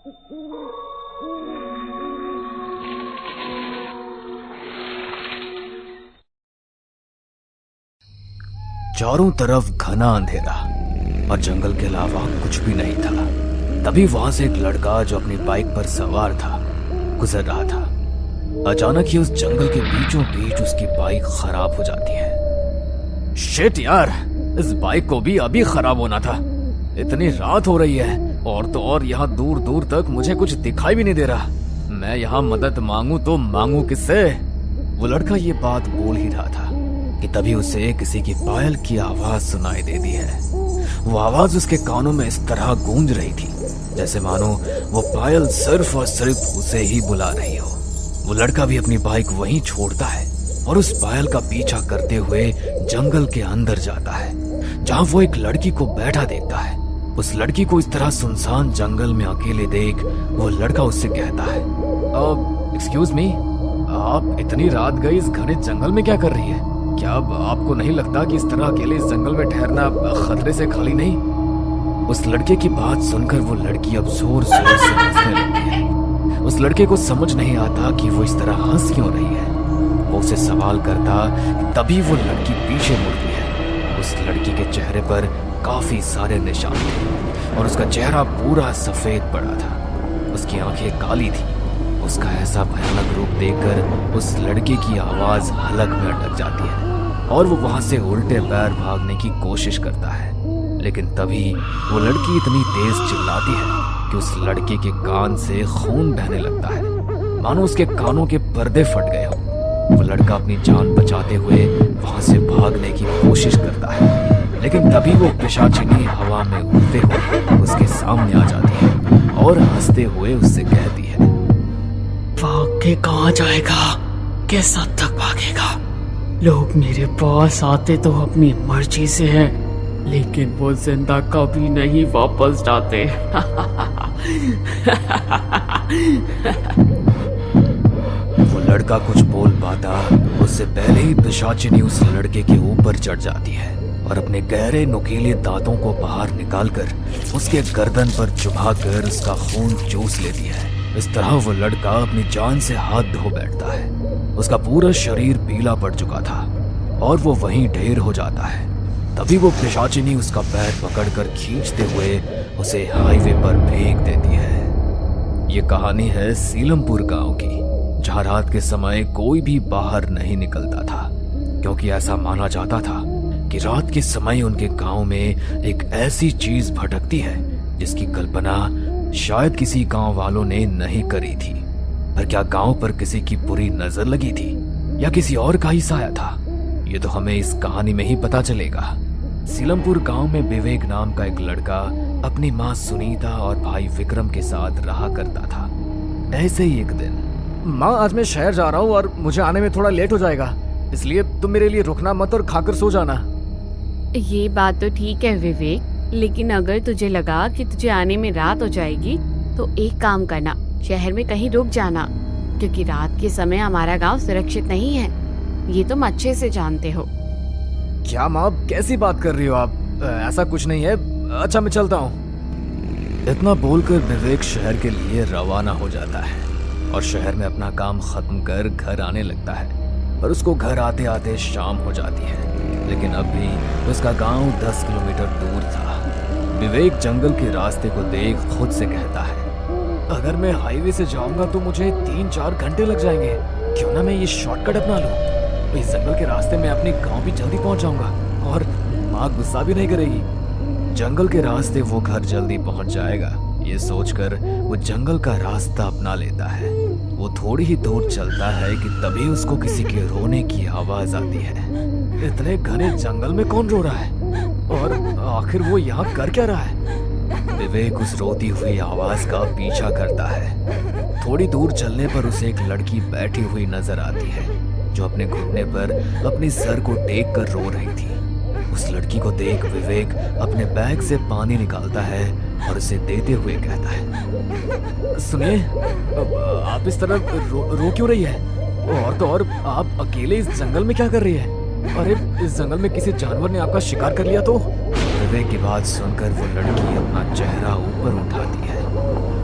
चारों तरफ घना अंधेरा और जंगल के अलावा कुछ भी नहीं था। तभी वहां से एक लड़का जो अपनी बाइक पर सवार था गुजर रहा था। अचानक ही उस जंगल के बीचों बीच उसकी बाइक खराब हो जाती है। शिट यार, इस बाइक को भी अभी खराब होना था। इतनी रात हो रही है और तो और यहाँ दूर दूर तक मुझे कुछ दिखाई भी नहीं दे रहा। मैं यहाँ मदद मांगू तो मांगू किससे? वो लड़का ये बात बोल ही रहा था कि तभी उसे किसी की पायल की आवाज सुनाई देती है। वो आवाज उसके कानों में इस तरह गूंज रही थी जैसे मानो वो पायल सिर्फ और सिर्फ उसे ही बुला रही हो। वो लड़का भी अपनी बाइक वहीं छोड़ता है और उस पायल का पीछा करते हुए जंगल के अंदर जाता है, जहां वो एक लड़की को बैठा देखता है। उस लड़की को इस तरह सुनसान जंगल में अकेले देख वो लड़का उससे कहता है, एक्सक्यूज मी, आप इतनी रात गई इस घने जंगल में क्या कर रही है? क्या अब आपको नहीं लगता कि इस तरह अकेले इस जंगल में ठहरना खतरे से खाली नहीं? उस लड़के की बात सुनकर वो लड़की अब जोर जोर से हंसने लगती है। उस लड़के को समझ नहीं आता कि वो इस तरह हंस क्यों रही है। वो उसे सवाल करता, तभी वो लड़की पीछे मुड़ती है। उस लड़की के चेहरे पर काफी सारे निशान थे और उसका चेहरा पूरा सफेद पड़ा था। उसकी आंखें काली थी। उसका ऐसा भयानक रूप देखकर उस लड़के की आवाज हलक में अटक जाती है और वो वहां से उल्टे पैर भागने की कोशिश करता है। लेकिन तभी वो लड़की इतनी तेज चिल्लाती है कि उस लड़के के कान से खून बहने लगता है, मानो उसके कानों के पर्दे फट गए हो। वो लड़का अपनी जान बचाते हुए वहां से भागने की कोशिश करता है, लेकिन तभी वो पिशाचिनी हवा में उड़ते हुए उसके सामने आ जाती है और हंसते हुए उससे कहती है, भाग के कहाँ जाएगा? किस हद तक भागेगा? लोग मेरे पास आते तो अपनी मर्जी से हैं, लेकिन वो जिंदा कभी नहीं वापस जाते। वो लड़का कुछ बोल पाता उससे पहले ही पिशाचिनी उस लड़के के ऊपर चढ़ जाती है और अपने गहरे नुकीले दांतों को बाहर निकालकर उसके गर्दन पर चुभाकर उसका खून चूस लेती है। इस तरह वो लड़का अपनी जान से हाथ धो बैठता है। उसका पूरा शरीर पीला पड़ चुका था और वो वहीं ढेर हो जाता है। तभी वो पिशाचिनी उसका पैर पकड़कर खींचते हुए उसे हाईवे पर फेंक देती है। ये कहानी है सीलमपुर गांव की, जहां रात के समय कोई भी बाहर नहीं निकलता था, क्योंकि ऐसा माना जाता था कि रात के समय उनके गांव में एक ऐसी चीज भटकती है जिसकी कल्पना शायद किसी गांव वालों ने नहीं करी थी। पर क्या गांव पर किसी की बुरी नजर लगी थी या किसी और का ही साया था? ये तो हमें इस कहानी में ही पता चलेगा। सीलमपुर गांव में विवेक नाम का एक लड़का अपनी माँ सुनीता और भाई विक्रम के साथ रहा करता था। ऐसे ही एक दिन, माँ आज मैं शहर जा रहा हूँ और मुझे आने में थोड़ा लेट हो जाएगा, इसलिए तुम मेरे लिए रुकना मत और खाकर सो जाना। ये बात तो ठीक है विवेक, लेकिन अगर तुझे लगा कि तुझे आने में रात हो जाएगी तो एक काम करना, शहर में कहीं रुक जाना, क्योंकि रात के समय हमारा गांव सुरक्षित नहीं है। ये तुम अच्छे से जानते हो। क्या माँ, कैसी बात कर रही हो आप? ऐसा कुछ नहीं है। अच्छा मैं चलता हूँ। इतना बोलकर विवेक शहर के लिए रवाना हो जाता है और शहर में अपना काम खत्म कर घर आने लगता है। पर उसको घर आते आते शाम हो जाती है, लेकिन अब भी उसका गांव 10 किलोमीटर दूर था। विवेक जंगल के रास्ते को देख खुद से कहता है, अगर मैं हाईवे से जाऊंगा तो मुझे 3-4 घंटे लग जाएंगे। क्यों ना मैं ये शॉर्टकट अपना लूं? इस जंगल के रास्ते में अपने गांव भी जल्दी पहुंच जाऊंगा और माँ गुस्सा भी नहीं करेगी। जंगल के रास्ते वो घर जल्दी पहुंच जाएगा, ये सोचकर वो जंगल का रास्ता अपना लेता है। वो थोड़ी ही दूर चलता है कि तभी उसको किसी के रोने की आवाज आती है। इतने घने जंगल में कौन रो रहा है और आखिर वो यहाँ कर क्या रहा है? विवेक उस रोती हुई आवाज का पीछा करता है। थोड़ी दूर चलने पर उसे एक लड़की बैठी हुई नजर आती है जो अपने घुटने पर अपने सर को टेक कर रो रही थी। उस लड़की को देख विवेक अपने बैग से पानी निकालता है और उसे देते हुए कहता है, सुनिए, आप इस तरह रो क्यों रही है? और तो और आप अकेले इस जंगल में क्या कर रही है? अरे इस जंगल में किसी जानवर ने आपका शिकार कर लिया तो? विवेक की बात सुनकर वो लड़की अपना चेहरा ऊपर उठाती है।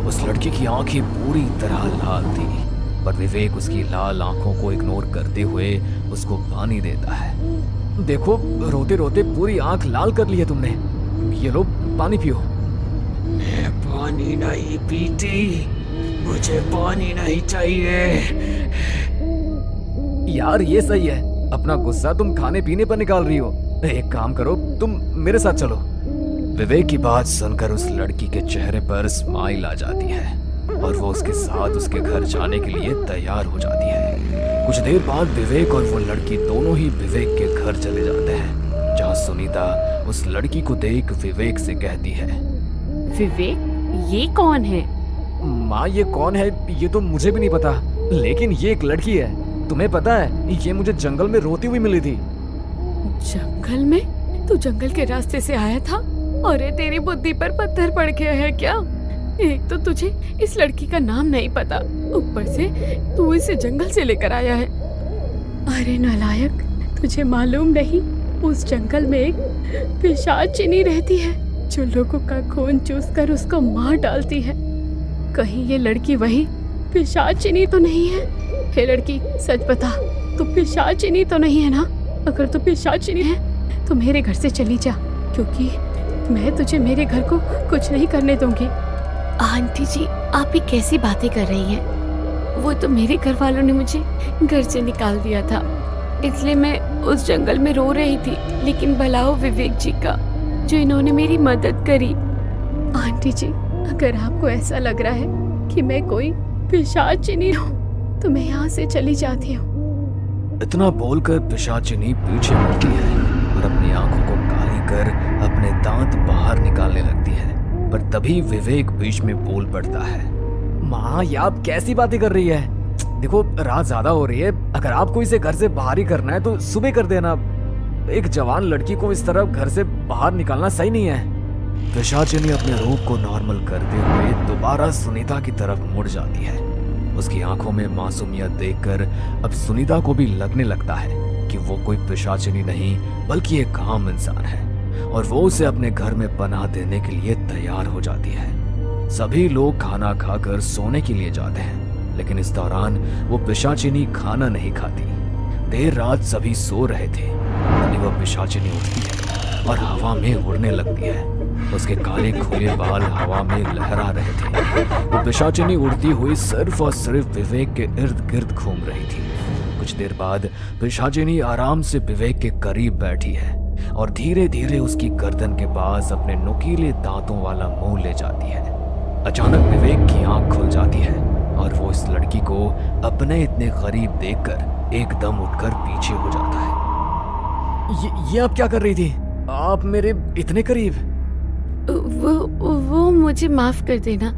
उस लड़की लड़की की आंखें पूरी तरह लाल थी, पर विवेक उसकी लाल आंखों को इग्नोर करते हुए उसको पानी देता है। देखो, रोते रोते पूरी आंख लाल कर ली है तुमने। ये लो, पानी पियो। मैं पानी नहीं पीती, मुझे पानी नहीं चाहिए। यार ये सही है, अपना गुस्सा तुम खाने पीने पर निकाल रही हो। एक काम करो, तुम मेरे साथ चलो। विवेक की बात सुनकर उस लड़की के चेहरे पर स्माइल आ जाती है और वो उसके साथ उसके घर जाने के लिए तैयार हो जाती है। कुछ देर बाद विवेक और वो लड़की दोनों ही विवेक के घर चले जाते हैं, जहाँ सुनीता उस लड़की को देख विवेक से कहती है, विवेक, ये कौन है? माँ ये कौन है ये तो मुझे भी नहीं पता, लेकिन ये एक लड़की है। तुम्हें पता है, ये मुझे जंगल में रोती हुई मिली थी। जंगल में? तू जंगल के रास्ते से आया था? अरे तेरी बुद्धि पर पत्थर पड़ गया है क्या? एक तो तुझे इस लड़की का नाम नहीं पता, ऊपर से तू इसे जंगल से लेकर आया है। अरे नालायक, तुझे मालूम नहीं उस जंगल में एक पिशाचिनी रहती है जो लोगों का खून चूसकर उसको मार डालती है। कहीं ये लड़की वही पिशाचिनी तो नहीं है? हे लड़की, सच बता, तू पिशाचिनी तो नहीं है ना? अगर तू पिशाचिनी है तो मेरे घर से चली जा, क्योंकि मैं तुझे मेरे घर को कुछ नहीं करने दूंगी। आंटी जी, आप ये कैसी बातें कर रही हैं? वो तो मेरे घर वालों ने मुझे घर से निकाल दिया था, इसलिए मैं उस जंगल में रो रही थी। लेकिन भला हो विवेक जी का, जो इन्होंने मेरी मदद करी। आंटी जी, अगर आपको ऐसा लग रहा है कि मैं कोई पिशाचिनी हूँ तो मैं यहाँ से चली जाती हूँ। इतना बोलकर पिशाचिनी पीछे मुड़ती है और अपनी आंखों को काली कर अपने दांत बाहर निकालने लगती है, पर तभी विवेक बीच में बोल पड़ता है, माँ ये आप कैसी बातें कर रही है? देखो, रात ज्यादा हो रही है, अगर आपको इसे घर से बाहर ही करना है तो सुबह कर देना। एक जवान लड़की को इस तरह घर से बाहर निकालना सही नहीं है। पिशाचिनी अपने रूप को नॉर्मल करते हुए दोबारा सुनीता की तरफ मुड़ जाती है। उसकी आंखों में मासूमियत देखकर अब सुनीता को भी लगने लगता है कि वो कोई पिशाचिनी नहीं बल्कि एक आम इंसान है, और वो उसे अपने घर में पनाह देने के लिए तैयार हो जाती है। सभी लोग खाना खाकर सोने के लिए जाते हैं, लेकिन इस दौरान वो पिशाचिनी खाना नहीं खाती। देर रात सभी सो रहे थे, तभी वह पिशाचिनी उठती है और हवा में उड़ने लगती है। उसके काले खुले बाल हवा में लहरा रहे थे। वो पिशाचिनी उड़ती हुई सिर्फ और सिर्फ विवेक के इर्द गिर्द घूम रही थी। कुछ देर बाद पिशाचिनी आराम से विवेक के करीब बैठी है और धीरे धीरे उसकी गर्दन के पास अपने नुकीले दांतों वाला मुंह ले जाती है। अचानक विवेक की आंख खुल जाती है और वो इस लड़की को अपने इतने करीब देखकर एकदम उठकर पीछे हो जाता है। ये आप क्या कर रही थी? आप मेरे इतने करीब? वो मुझे माफ कर देना।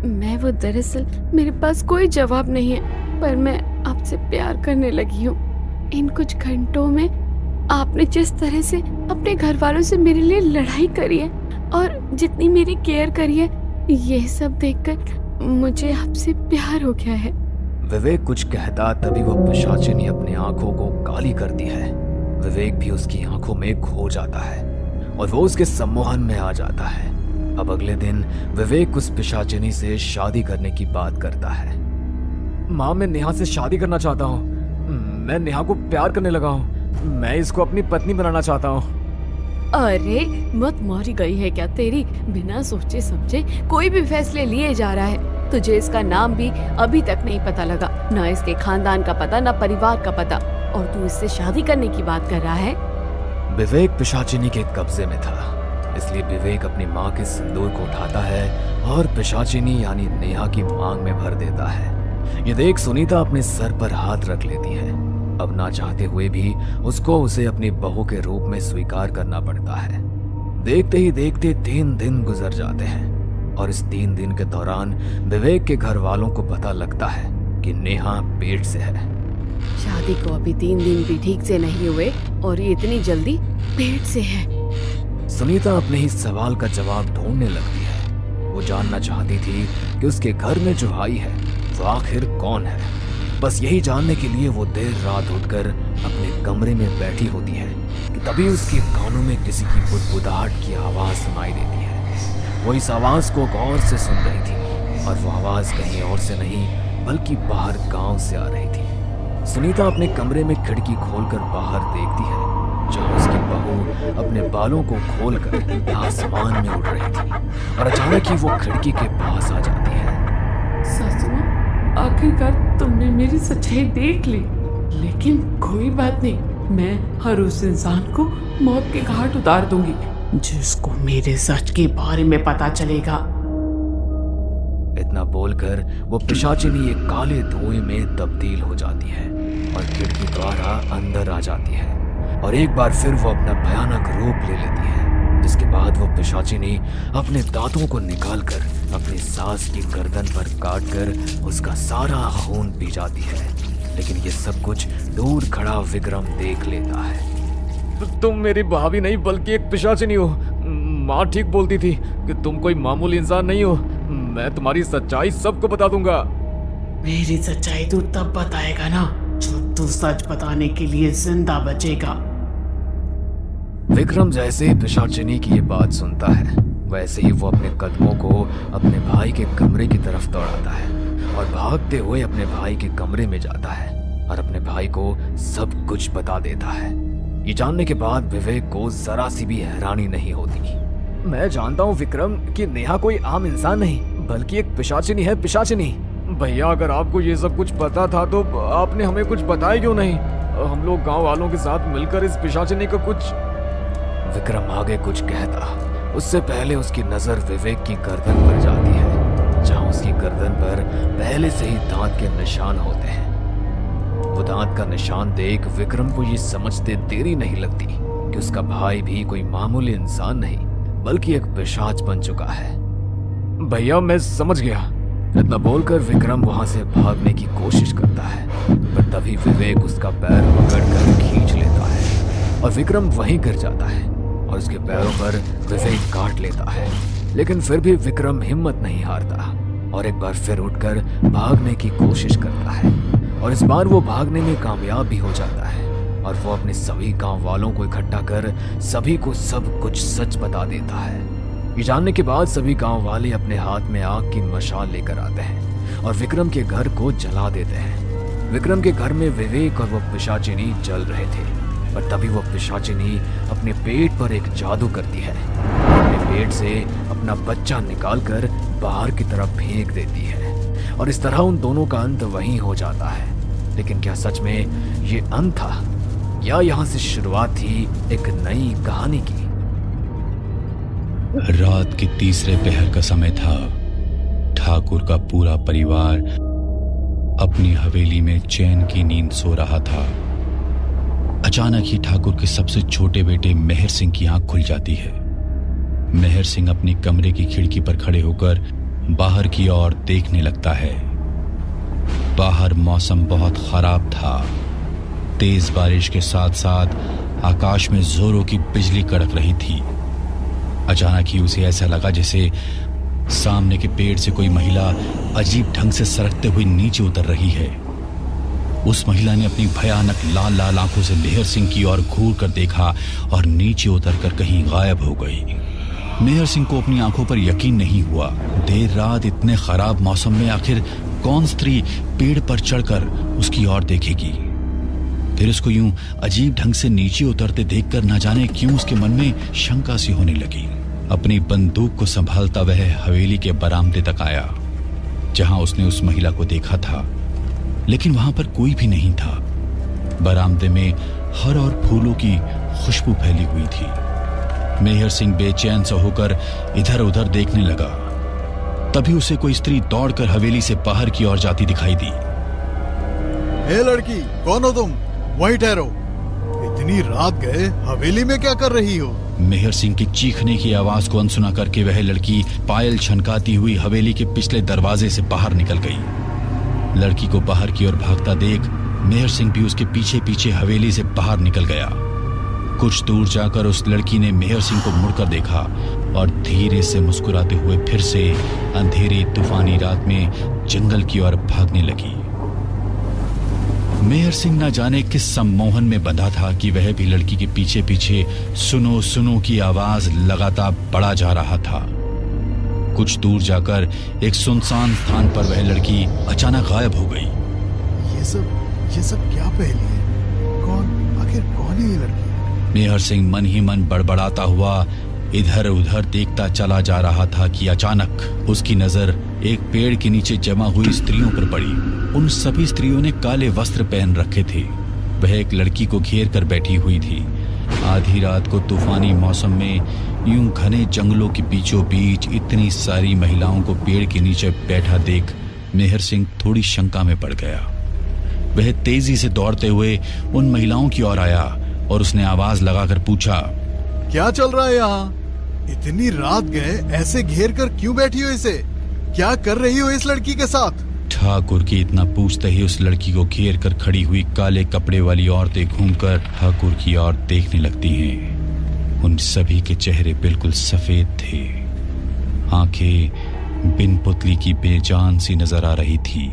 मैं वो दरअसल मेरे पास कोई जवाब नहीं है, पर मैं आपसे प्यार करने लगी हूँ। इन कुछ घंटों में आपने जिस तरह से अपने घर वालों से मेरे लिए लड़ाई करी है और जितनी मेरी केयर करी है, ये सब देखकर मुझे आपसे प्यार हो गया है। विवेक कुछ कहता तभी वो पिशाचिनी अपनी आंखों को काली करती है। विवेक भी उसकी आंखों में खो जाता है और वो उसके सम्मोहन में आ जाता है। अब अगले दिन विवेक उस पिशाचिनी से शादी करने की बात करता है। माँ, मैं नेहा से शादी करना चाहता हूँ। मैं नेहा को प्यार करने लगा हूँ। मैं इसको अपनी पत्नी बनाना चाहता हूँ। अरे मत मारी गई है क्या तेरी? बिना सोचे समझे कोई भी फैसले लिए जा रहा है। तुझे इसका नाम भी अभी तक नहीं पता लगा, ना इसके खानदान का पता, ना परिवार का पता, और तू इससे शादी करने की बात कर रहा है। विवेक पिशाचिनी के कब्जे में था, इसलिए विवेक अपनी माँ के सिंदूर को उठाता है और पिशाचिनी यानी नेहा की मांग में भर देता है। ये देख सुनीता अपने सर पर हाथ रख लेती है। अब ना चाहते हुए भी उसको उसे अपनी बहू के रूप में स्वीकार करना पड़ता है। देखते ही देखते 3 दिन गुजर जाते हैं और इस 3 दिन के दौरान विवेक के घर वालों को पता लगता है कि नेहा पेट से है। शादी को अभी 3 दिन भी ठीक से नहीं हुए और ये इतनी जल्दी पेट से है। सुनीता अपने ही सवाल का जवाब ढूंढने लगती है। वो जानना चाहती थी कि उसके घर में जो आई है वो आखिर कौन है। बस यही जानने के लिए वो देर रात उठकर अपने कमरे में बैठी होती है कि तभी उसके कानों में किसी की बुदबुदाहट की आवाज सुनाई देती है। वो इस आवाज को गौर से सुन रही थी और वो आवाज कहीं और से नहीं बल्कि बाहर गांव से आ रही थी। सुनीता अपने कमरे में खिड़की खोलकर बाहर देखती है, जहां उसकी बहू अपने बालों को खोलकर आसमान में उड़ रही थी और अचानक ही वो खिड़की के पास आ जाती है। सासू माँ, आखिरकार तुमने मेरी सच्चाई देख ली। लेकिन कोई बात नहीं, मैं हर उस इंसान को मौत के घाट उतार दूंगी जिसको मेरे सच के बारे में पता चलेगा। इतना बोलकर वो पिशाचिनी एक काले धुएं में तब्दील हो जाती है और खिड़की द्वारा अंदर आ जाती है और एक बार फिर वो अपना भयानक रूप ले लेती है, जिसके बाद वो पिशाचिनी अपने दांतों को निकालकर अपनी सास की गर्दन पर काटकर उसका सारा खून पी जाती है। लेकिन ये सब कुछ दूर खड़ा विक्रम देख लेता है। तुम मेरी भाभी नहीं बल्कि एक पिशाचिनी हो। माँ ठीक बोलती थी कि तुम कोई मामूली इंसान नहीं हो। मैं तुम्हारी सच्चाई सबको बता दूंगा। मेरी सच्चाई तू तब बताएगा ना जब तू सच बताने के लिए जिंदा बचेगा। विक्रम जैसे ही पिशाचिनी की ये बात सुनता है, वैसे ही वो अपने कदमों को अपने भाई के कमरे की तरफ दौड़ाता है और भागते हुए अपने भाई के कमरे में जाता है और अपने भाई को सब कुछ बता देता है। ये जानने के बाद विवेक को जरा सी भी हैरानी नहीं होती। मैं जानता हूँ विक्रम कि नेहा कोई आम इंसान नहीं बल्कि एक पिशाचिनी है, पिशाचिनी। भैया, अगर आपको ये सब कुछ पता था तो आपने हमें कुछ बताया क्यों नहीं? हम लोग गांव वालों के साथ मिलकर इस पिशाचिनी को कुछ। विक्रम आगे कुछ कहता, उससे पहले उसकी नजर विवेक की गर्दन पर जाती है, जहां उसकी गर्दन पर पहले से ही दांत के निशान होते हैं। वो दांत का निशान देख विक्रम को ये समझते देरी नहीं लगती कि उसका भाई भी कोई मामूली इंसान नहीं बल्कि एक पिशाच बन चुका है। भैया, मैं समझ गया। इतना बोलकर विक्रम वहां से भागने की कोशिश करता है, पर तभी विवेक उसका पैर पकड़कर खींच लेता है और विक्रम वहीं गिर जाता है और उसके पैरों पर विवेक काट लेता है। लेकिन फिर भी विक्रम हिम्मत नहीं हारता और एक बार फिर उठकर भागने की कोशिश करता है और इस बार वो भागने में कामयाब भी हो जाता है और वो अपने सभी गांव वालों को इकट्ठा कर सभी को सब कुछ सच बता देता है। ये जानने के बाद सभी गांव वाले अपने हाथ में आग की मशाल लेकर आते हैं और विक्रम के घर को जला देते हैं। विक्रम के घर में विवेक और वो पिशाचिनी जल रहे थे, पर तभी वो पिशाचिनी अपने पेट पर एक जादू करती है, अपने पेट से अपना बच्चा निकालकर बाहर की तरफ फेंक देती है और इस तरह उन दोनों का अंत वहीं हो जाता है। लेकिन क्या सच में ये अंत था या यहाँ से शुरुआत थी एक नई कहानी की? रात के तीसरे पहर का समय था। ठाकुर का पूरा परिवार अपनी हवेली में चैन की नींद सो रहा था। अचानक ही ठाकुर के सबसे छोटे बेटे मेहर सिंह की आंख खुल जाती है। मेहर सिंह अपने कमरे की खिड़की पर खड़े होकर बाहर की ओर देखने लगता है। बाहर मौसम बहुत खराब था। तेज बारिश के साथ साथ आकाश में जोरों की बिजली कड़क रही थी। अचानक ही उसे ऐसा लगा जैसे सामने के पेड़ से कोई महिला अजीब ढंग से सरकते हुए नीचे उतर रही है। उस महिला ने अपनी भयानक लाल लाल आंखों से मेहर सिंह की ओर घूर कर देखा और नीचे उतरकर कहीं गायब हो गई। मेहर सिंह को अपनी आंखों पर यकीन नहीं हुआ। देर रात इतने खराब मौसम में आखिर कौन स्त्री पेड़ पर चढ़कर उसकी ओर देखेगी? फिर उसको यूं अजीब ढंग से नीचे उतरते देखकर न जाने क्यों उसके मन में शंका सी होने लगी। अपनी बंदूक को संभालता वह हवेली के बरामदे तक आया, जहां उसने उस महिला को देखा था, लेकिन वहां पर कोई भी नहीं था। बरामदे में हर और फूलों की खुशबू फैली हुई थी। मेहर सिंह बेचैन सा होकर इधर उधर देखने लगा। तभी उसे कोई स्त्री दौड़कर हवेली से बाहर की ओर जाती दिखाई दी। हे लड़की, कौन हो तुम? वहीं ठहरो। इतनी रात गए हवेली में क्या कर रही हो? मेहर सिंह की चीखने की आवाज को अनसुना करके वह लड़की पायल छनकाती हुई हवेली के पिछले दरवाजे से बाहर निकल गई। लड़की को बाहर की ओर भागता देख मेहर सिंह भी उसके पीछे पीछे हवेली से बाहर निकल गया। कुछ दूर जाकर उस लड़की ने मेहर सिंह को मुड़कर देखा और धीरे से मुस्कुराते हुए फिर से अंधेरी तूफानी रात में जंगल की ओर भागने लगी। मेहर सिंह न जाने किस सम्मोहन में बंधा था कि वह भी लड़की के पीछे पीछे सुनो सुनो की आवाज लगातार बढ़ा जा रहा था। कुछ दूर जाकर एक सुनसान स्थान पर वह लड़की अचानक गायब हो गई। ये सब क्या पहेली है? आखिर कौन है ये लड़की? मेहर सिंह मन ही मन बड़बड़ाता हुआ इधर उधर देखता चला जा रहा था कि अचानक उसकी नजर एक पेड़ के नीचे जमा हुई स्त्रियों पर पड़ी। उन सभी स्त्रियों ने काले वस्त्र पहन रखे थे। वह एक लड़की को घेर कर बैठी हुई थी। आधी रात को तूफानी मौसम में यूं घने जंगलों के बीचों बीच इतनी सारी महिलाओं को पेड़ के नीचे बैठा देख मेहर सिंह थोड़ी शंका में पड़ गया। वह तेजी से दौड़ते हुए उन महिलाओं की ओर आया और उसने आवाज लगाकर पूछा, क्या चल रहा है यहाँ? इतनी रात गए ऐसे घेर कर क्यों बैठी हो इसे? क्या कर रही हो इस लड़की के साथ? ठाकुर की इतना पूछते ही उस लड़की को घेर कर खड़ी हुई काले कपड़े वाली औरतें घूमकर ठाकुर की ओर देखने लगती हैं। उन सभी के चेहरे बिल्कुल सफेद थे। आंखें बिन पुतली की बेजान सी नजर आ रही थी।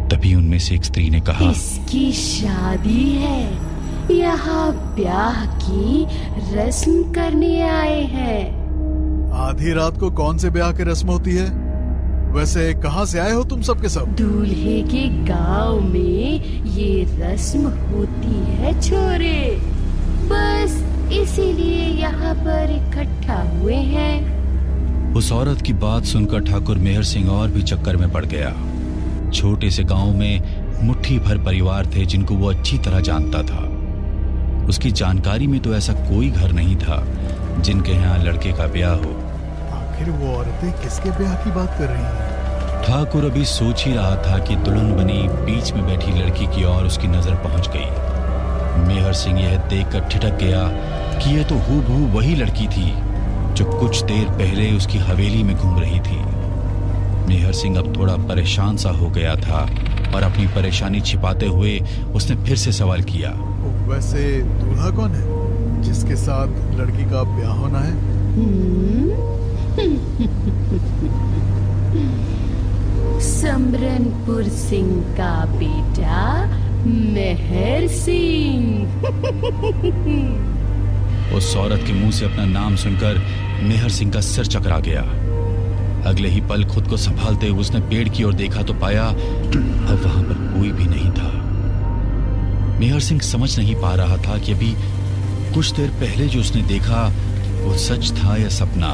तभी उनमें से एक स्त्री ने कहा, इसकी शादी है, यहाँ ब्याह की रस्म करने आए हैं। आधी रात को कौन से ब्याह की रस्म होती है? वैसे कहाँ से आए हो तुम सब के सब? दूल्हे के गांव में ये रस्म होती है छोरे, बस इसीलिए यहाँ पर इकट्ठा हुए हैं। उस औरत की बात सुनकर ठाकुर मेहर सिंह और भी चक्कर में पड़ गया। छोटे से गांव में मुट्ठी भर परिवार थे जिनको वो अच्छी तरह जानता था। उसकी जानकारी में तो ऐसा कोई घर नहीं था जिनके यहाँ लड़के का ब्याह हो। आखिर वो औरतें किसके ब्याह की बात कर रही हैं? ठाकुर अभी सोच ही रहा था कि दुल्हन बनी बीच में बैठी लड़की की ओर उसकी नजर पहुंच गई। मेहर सिंह यह देखकर ठिठक गया कि यह तो हूबहू वही लड़की थी जो कुछ देर पहले उसकी हवेली में घूम रही थी। मेहर सिंह अब थोड़ा परेशान सा हो गया था और अपनी परेशानी छिपाते हुए उसने फिर से सवाल किया, वैसे दूल्हा कौन है जिसके साथ लड़की का ब्याह होना है? समरनपुर सिंह का बेटा मेहर सिंह। उस औरत के मुंह से अपना नाम सुनकर मेहर सिंह का सिर चकरा गया। अगले ही पल खुद को संभालते हुए उसने पेड़ की ओर देखा तो पाया अब वहां पर कोई भी नहीं था। मेहर सिंह समझ नहीं पा रहा था कि अभी कुछ देर पहले जो उसने देखा वो सच था या सपना।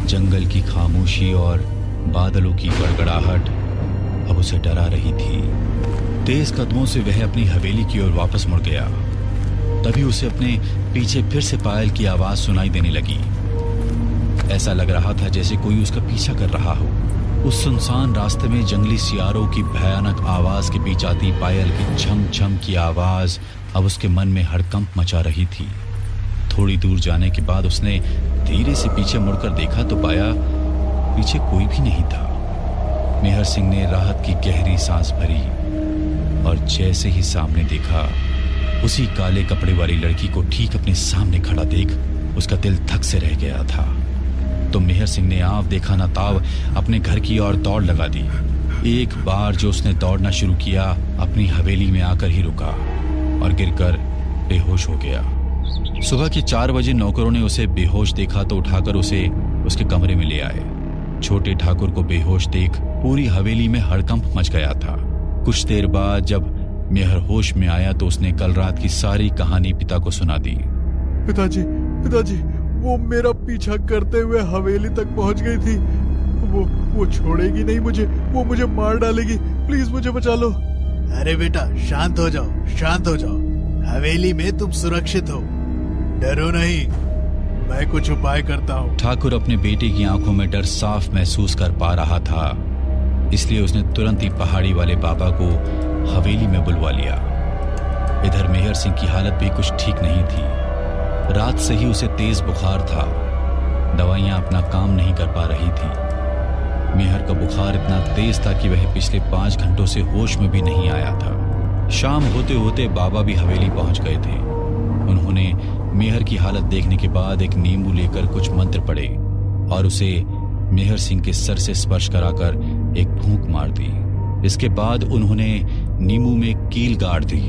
जंगल की खामोशी और बादलों की गड़गड़ाहट अब उसे डरा रही थी। तेज कदमों से वह अपनी हवेली की ओर वापस मुड़ गया। तभी उसे अपने पीछे फिर से पायल की आवाज सुनाई देने लगी। ऐसा लग रहा था जैसे कोई उसका पीछा कर रहा हो। उस सुनसान रास्ते में जंगली सियारों की भयानक आवाज के बीच आती पायल की छम छम की आवाज अब उसके मन में हड़कंप मचा रही थी। थोड़ी दूर जाने के बाद उसने धीरे से पीछे मुड़कर देखा तो पाया पीछे कोई भी नहीं था। मेहर सिंह ने राहत की गहरी सांस भरी और जैसे ही सामने देखा उसी काले कपड़े वाली लड़की को ठीक अपने सामने खड़ा देख उसका दिल धक से रह गया था। तो मेहर सिंह ने आव देखा ना ताव अपने घर की ओर दौड़ लगा दी। एक बार जो उसने दौड़ना शुरू किया अपनी हवेली में आकर ही रुका और गिरकर बेहोश हो गया। सुबह के 4 बजे नौकरों ने उसे बेहोश देखा तो उठाकर उसे उसके कमरे में ले आए। छोटे ठाकुर को बेहोश देख पूरी हवेली में हड़कंप मच गया था। कुछ देर बाद जब मेहर होश में आया तो उसने कल रात की सारी कहानी पिता को सुना दी। पिताजी, वो मेरा पीछा करते हुए हवेली तक पहुंच गई थी। वो छोड़ेगी नहीं मुझे, वो मुझे मार डालेगी। प्लीज मुझे बचा लो। अरे बेटा शांत हो जाओ। हवेली में तुम सुरक्षित हो, डरो नहीं, मैं कुछ उपाय करता हूँ। ठाकुर अपने बेटे की आंखों में डर साफ महसूस कर पा रहा था, इसलिए उसने तुरंत ही पहाड़ी वाले बाबा को हवेली में बुलवा लिया। इधर मेहर सिंह की हालत भी कुछ ठीक नहीं थी। रात से ही उसे तेज बुखार था। दवाइयां अपना काम नहीं कर पा रही थी। मेहर का बुखार इतना तेज था कि वह पिछले 5 घंटों से होश में भी नहीं आया था। शाम होते होते बाबा भी हवेली पहुंच गए थे। उन्होंने मेहर की हालत देखने के बाद एक नींबू लेकर कुछ मंत्र पढ़े और उसे मेहर सिंह के सर से स्पर्श कराकर एक फूंक मार दी। इसके बाद उन्होंने नींबू में कील गाड़ दी।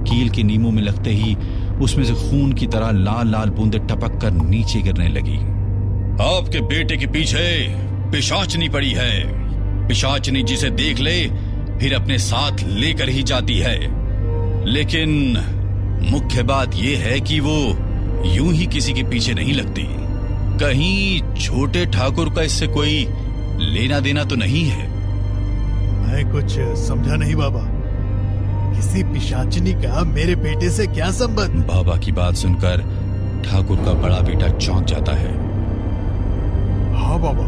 कील के नींबू में लगते ही उसमें से खून की तरह लाल लाल बूंदें टपक कर नीचे गिरने लगी। आपके बेटे के पीछे पिशाचनी पड़ी है। पिशाचनी जिसे देख ले फिर अपने साथ लेकर ही जाती है। लेकिन मुख्य बात यह है कि वो यूं ही किसी के पीछे नहीं लगती। कहीं छोटे ठाकुर का इससे कोई लेना देना तो नहीं है? मैं कुछ समझा नहीं बाबा। किसी पिशाचिनी का मेरे बेटे से क्या संबंध? बाबा की बात सुनकर ठाकुर का बड़ा बेटा चौंक जाता है। हाँ बाबा,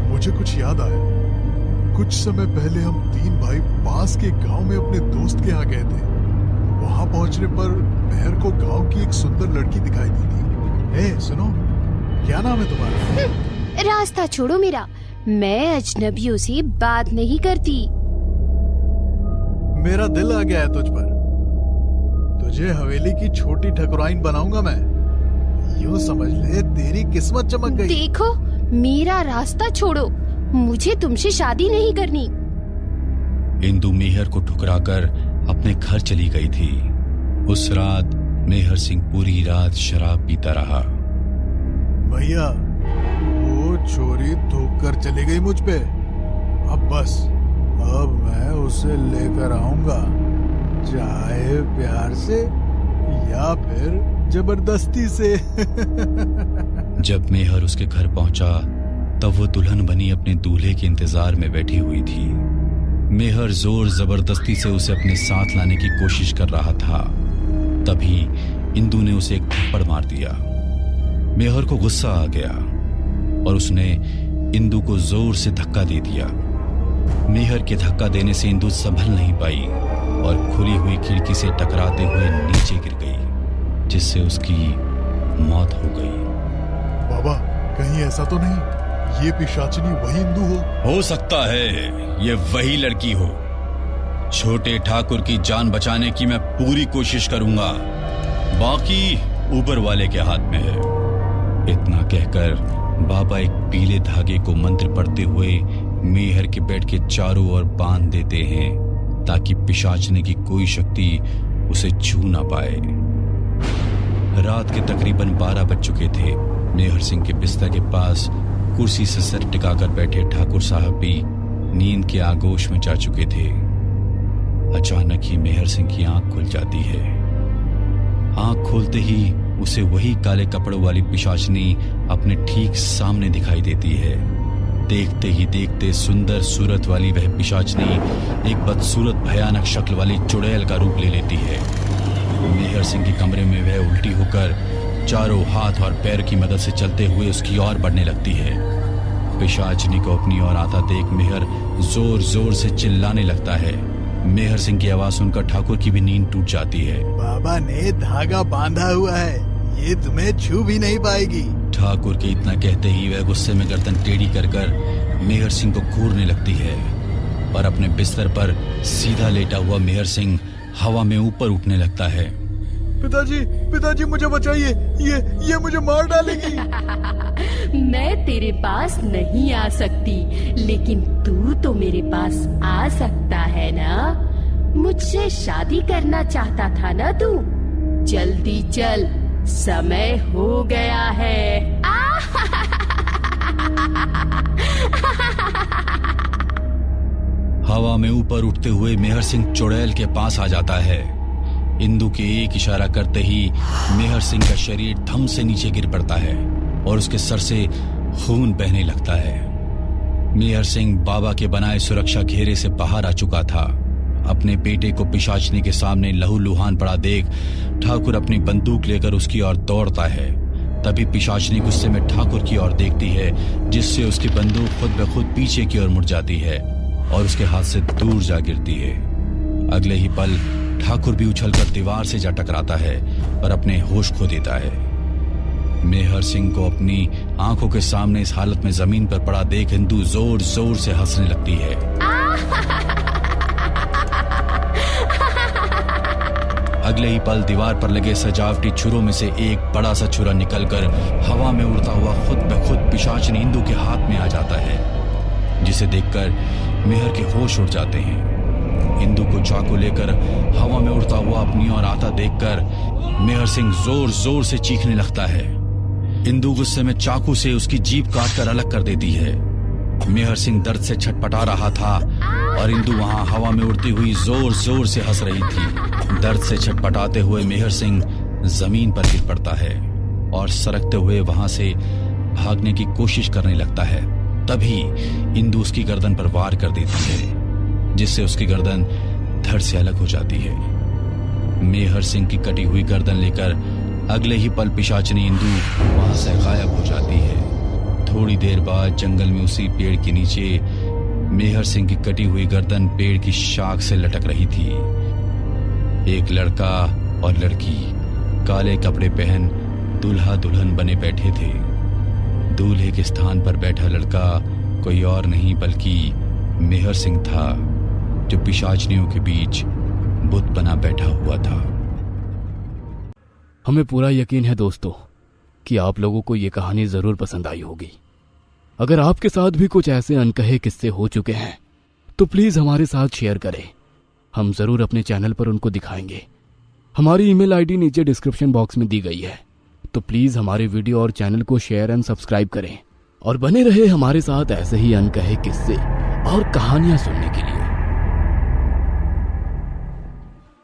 मुझे कुछ याद आया। कुछ समय पहले हम 3 भाई पास के गांव में अपने दोस्त के यहाँ गए थे। वहां पहुंचने पर मेहर को गांव की एक सुंदर लड़की दिखाई दी थी। ए, सुनो, क्या नाम है तुम्हारा? रास्ता छोड़ो मेरा, मैं अजनबियों से बात नहीं करती। मेरा दिल आ गया है तुझ पर। तुझे हवेली की छोटी ठकुराइन बनाऊंगा मैं। यूं समझ ले तेरी किस्मत चमक गई। देखो, मेरा रास्ता छोड़ो, मुझे तुमसे शादी नहीं करनी। इंदु मेहर को ठुकराकर अपने घर चली गई थी। उस रात मेहर सिंह पूरी रात शराब पीता रहा। भैया, वो छोरी थूक कर चली गई मुझ पे। अब बस, अब मैं उसे लेकर आऊंगा, चाहे प्यार से या फिर जबरदस्ती से। जब मेहर उसके घर पहुंचा तब वो दुल्हन बनी अपने दूल्हे के इंतजार में बैठी हुई थी। मेहर जोर जबरदस्ती से उसे अपने साथ लाने की कोशिश कर रहा था। तभी इंदु ने उसे एक थप्पड़ मार दिया। मेहर को गुस्सा आ गया और उसने इंदु को जोर से धक्का दे दिया। मेहर के धक्का देने से इंदु संभल नहीं पाई और खुली हुई खिड़की से टकराते हुए नीचे गिर गई, जिससे उसकी मौत हो गई। बाबा, कहीं ऐसा तो नहीं ये पिशाचिनी वही इंदु हो सकता है ये वही लड़की हो। छोटे ठाकुर की जान बचाने की मैं पूरी कोशिश करूंगा, बाकी ऊपर वाले के हाथ में है। इतना कहकर बाबा एक पीले धागे को मंत्र पढ़ते हुए मेहर के बेड के चारों ओर बांध देते हैं ताकि पिशाचने की कोई शक्ति उसे छू ना पाए। रात के तकरीबन 12 बज चुके थे। मेहर सिंह के बिस्तर के पास कुर्सी से सर टिकाकर बैठे ठाकुर साहब भी नींद के आगोश में जा चुके थे। अचानक ही मेहर सिंह की आंख खुल जाती है। आंख खोलते ही उसे वही काले कपड़ों वाली पिशाचनी अपने ठीक सामने दिखाई देती है। देखते ही देखते सुंदर सूरत वाली वह पिशाचनी एक बदसूरत भयानक शक्ल वाली चुड़ैल का रूप ले लेती है। मेहर सिंह के कमरे में वह उल्टी होकर चारों हाथ और पैर की मदद से चलते हुए उसकी ओर बढ़ने लगती है। पिशाचनी को अपनी ओर आता देख मेहर जोर जोर से चिल्लाने लगता है। मेहर सिंह की आवाज सुनकर ठाकुर की भी नींद टूट जाती है। बाबा ने धागा बांधा हुआ है, ये तुम्हें छू भी नहीं पाएगी। ठाकुर के इतना कहते ही वह गुस्से में गर्दन टेढ़ी कर मेहर सिंह को घूरने लगती है और अपने बिस्तर पर सीधा लेटा हुआ मेहर सिंह हवा में ऊपर उठने लगता है। पिताजी, पिताजी मुझे बचाइए, ये मुझे मार डालेगी। मैं तेरे पास नहीं आ सकती, लेकिन तू तो मेरे पास आ सकता है ना? मुझसे शादी करना चाहता था ना तू? जल्दी चल, समय हो गया है। हवा में ऊपर उठते हुए मेहर सिंह चुड़ैल के पास आ जाता है। इंदु के एक इशारा करते ही मेहर सिंह का शरीर धम से नीचे गिर पड़ता है और उसके सर से खून बहने लगता है। मेहर सिंह बाबा के बनाए सुरक्षा घेरे से बाहर आ चुका था। अपने बेटे को पिशाचनी के सामने लहूलुहान पड़ा देख ठाकुर अपनी बंदूक लेकर उसकी ओर दौड़ता है। तभी पिशाचनी गुस्से में ठाकुर की ओर देखती है, जिससे उसकी बंदूक खुद ब खुद पीछे की ओर मुड़ जाती है और उसके हाथ से दूर जा गिरती है। अगले ही पल ठाकुर भी उछलकर दीवार से जा टकराता है और अपने होश खो देता है। मेहर सिंह को अपनी आंखों के सामने इस हालत में जमीन पर पड़ा देख इंदु जोर जोर से हंसने लगती है। अगले ही पल दीवार पर लगे सजावटी छुरों में से एक बड़ा सा छुरा निकलकर हवा में उड़ता हुआ खुद ब खुद पिशाचनी इंदु के हाथ में आ जाता है, जिसे देखकर मेहर के होश उड़ जाते हैं। इंदु को चाकू लेकर हवा में उड़ता हुआ अपनी ओर आता देखकर मेहर सिंह जोर जोर से चीखने लगता है। इंदु गुस्से में चाकू से उसकी जीभ काटकर अलग कर देती है। मेहर सिंह दर्द से छटपटा रहा था और इंदु वहां हवा में उड़ती हुई जोर जोर से हंस रही थी। दर्द से छटपटाते हुए मेहर सिंह जमीन पर गिर पड़ता है और सरकते हुए वहां से भागने की कोशिश करने लगता है। तभी इंदु उसकी गर्दन पर वार कर देती है, जिससे उसकी गर्दन धड़ से अलग हो जाती है। मेहर सिंह की कटी हुई गर्दन लेकर अगले ही पल पिशाचनी इंदु वहां से गायब हो जाती है। थोड़ी देर बाद जंगल में उसी पेड़ के नीचे मेहर सिंह की कटी हुई गर्दन पेड़ की शाख से लटक रही थी। एक लड़का और लड़की काले कपड़े पहन दूल्हा दुल्हन बने बैठे थे। दूल्हे के स्थान पर बैठा लड़का कोई और नहीं बल्कि मेहर सिंह था, जो पिशाचनियों के बीच बुत बना बैठा हुआ था। हमें पूरा यकीन है दोस्तों कि आप लोगों को ये कहानी जरूर पसंद आई होगी। अगर आपके साथ भी कुछ ऐसे अनकहे किस्से हो चुके हैं तो प्लीज हमारे साथ शेयर करें, हम जरूर अपने चैनल पर उनको दिखाएंगे। हमारी ईमेल आईडी नीचे डिस्क्रिप्शन बॉक्स में दी गई है, तो प्लीज हमारे वीडियो और चैनल को शेयर एंड सब्सक्राइब करें और बने रहे हमारे साथ ऐसे ही अनकहे किस्से और कहानियां सुनने के लिए।